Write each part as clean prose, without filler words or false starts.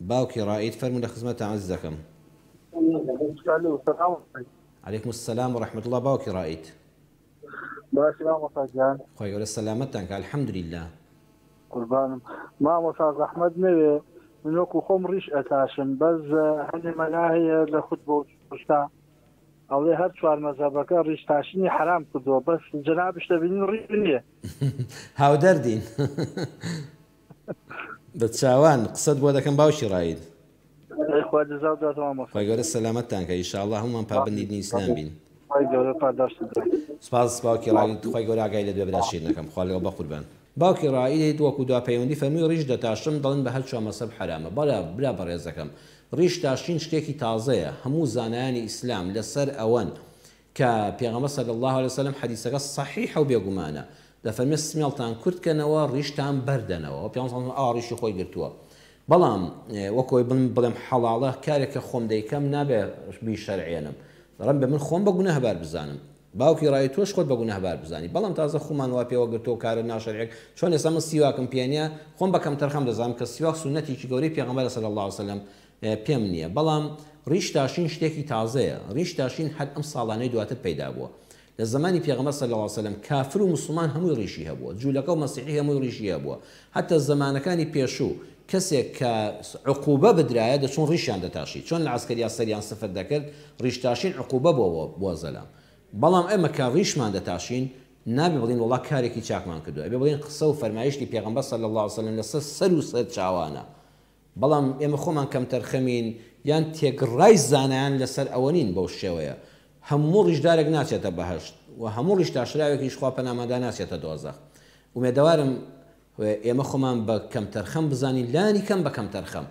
باوكي رائد فرموا لخدمة عزكم. السلام عليكم السلام ورحمة الله. باوكي رائد باش ما مصاجان خوي يقول السلامتك الحمد لله. قربان ما مصاج أحمد نبي من وكو خمريش أتاشم بس هني مناهي لخطبة وشتا أو لي هر شوار مذهبك ريش تاشيني حرام كدو بس جناب اشتبيني رينيه هاو دردين بتشاوان قصد بودا كان باوشي رايد. إخوة جزاو دا تمام خوي مصاج يقول السلامتك إن شاء الله هم بابن دين إسلام بين. هاي جوري قادرش سپاس باوکی ڕای خۆی گەورە ئاگای لە دوێ بداشیر نەکەم خوا لەگەڵ بە قوربان. باوکی ڕایی وەکو دوا پەیوەندی فەرمووی ڕیش دەتاشم دەڵێن بە هەر چوار مەسەب حرامە. بەڵا برا بەڕێزەکەم ڕیش تاشین شتێکی تازەیە هەموو زانایانی ئیسلام لەسەر ئەوەن کە پێغەمبەر صلی الله علیه وسلم حەدیثەکە صحیحە و بێگومانە دەفەرمێت سمێڵتان کورتکەنەوە ڕیشتان بەردەنەوە پێغەمبەر ئا ڕیشی خۆی گرتووە. بەڵام وەکۆی بڵێم حەڵاڵە کارێکە خۆم دەیکەم نابێ بی شەرعێنم ڕەن بە من خۆم بە گوناه هەبار بزانم. باوکی ڕای تۆش خۆت بە گوناه هەبار بزانی بەڵام تازە خۆمان وا پێوە گرتۆ کارە ناشەرعێک چۆن ئێستا من سیواکم پێ نییە خۆم بەکەم تەرخەم دەزانم کە سیواک سونەتێکی گەورەی پێغەمبەر صلی الله علیه وسلم پێم نییە. بەڵام ڕیش تاشین شتێکی تازەیە. ڕیش تاشین هەر ئەم ساڵانەی دواتر پەیدا بووە. لە زمانی پێغەمبەر صلی الله علیه وسلم کافر و مسلمان هەمووی ڕیشی هەبووە جوولەکە و مەسیحی هەمووی ڕیشی هەبووە. حتى زمانەکانی پێشوو کەسێک کە عقوبە بدرایە دەچوون ڕیشیان دەتاشی چۆن لە عەسکەریا سەریان سفر دەکرد ڕیش تاشین عقوبە بۆ زەلام. بەڵام ئێمە کە ڕیشمان دەتاشین نابێ بڵین وڵا کارێکی چاکمان کردووە ئەبێ بڵین قسە و فەرمایشتی پێغەمبەر صلی الله علیه وسلم لەسەر سەر و سەر چاوانە. بەڵام ئێمە خۆمان کەم تەرخەمین یان تێگڕای زانایان لەسەر ئەوە نین بەو شێوەیە هەموو ڕیشدارێک ناچێتە بەهەشت و هەموو ڕیش تاشراوێکیش خوا پەنامەدا ناچێتە دۆزەخ. ومێدەوارم ئێمە خۆمان بە کەم تەرخەم بزانین لانی کەم بە کەم تەرخەم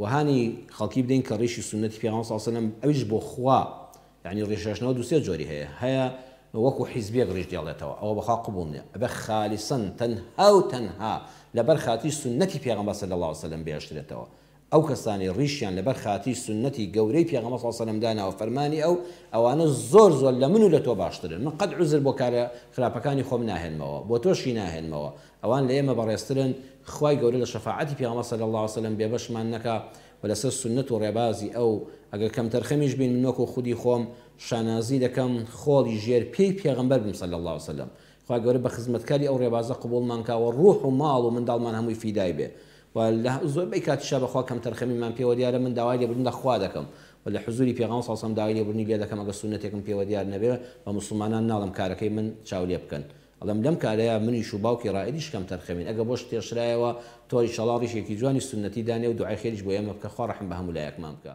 وهانی خەڵکی بدەین کە ڕیشی سونەتی پێغەمبەر صلی الله علیه وسلم ئەویش بۆ خوا يعني ڕیشەشنەوە دووسێ جۆری هەیە وەکو حیزبێک ڕیش دێڵێتەوە ئەوە بەخوا قبوڵ نییە ئەبێ خالیسەن تەنها و تەنها لەبەر خاتی سونەتی پێغەمبەر صلی الله علیه وسلم بێشترێتەوە. ئەو کەسانی ڕیشیان لەبەر خاتی سونەتی گەورەی پێغەمبەر صلی الله علیه وسلم داناوە فەرمانی ئەوانە زۆر لە من و لە تۆ باشترن. من قەت عوزر بۆ کارە خراپەکانی خۆم ناهێنمەوە بۆ تۆشی ناهێنمەوە ئەوان لە ئێمە بەڕێزترن خوای گەورە لە شەفاعەتی پێغەمبەر صلی الله علیه وسلم بێبەشمان نەکا ولەسەر سنت و ڕێبازی ئەو ئەگەر کەم تەرخەمیش بین من وەکو خودی خۆم شانازی دەکەم خۆڵی ژێر پێی پێغەمبەر بم صلی الله علیه وسلم خوای گەورە بە خزمەتکاری ئەو ڕێبازە قبوڵمان کاوە ڕوح و ماڵ و منداڵمان هەمووی فیدای بێ و لە زۆربەی کاتیشا بەخوا کەم تەرخەمیمان پێوە دیارە من داوای لێبوردن لە خوا دەکەم و لە حزوری پێغەمبەر صلی الله علیه وسلم داوای لێبوردنی لێ دەکەم ئەگەر سونەتێکم پێوە دیار نەبێ بە موسڵمانان ناڵم کارەکەی من چاو لێ بکەن. ئەڵێم لەم کارەیە منیش و باوکی ڕائیدیش کەم تەرخەمین ئەگە بۆش تێشرایەوە تۆ ئینشەڵڵا ڕیشێکی جوانی سونەتی دانێ و دوعای خێریش بۆ ئێمە بکە خوا ڕەحم بە هەموو لایەکمان بکە.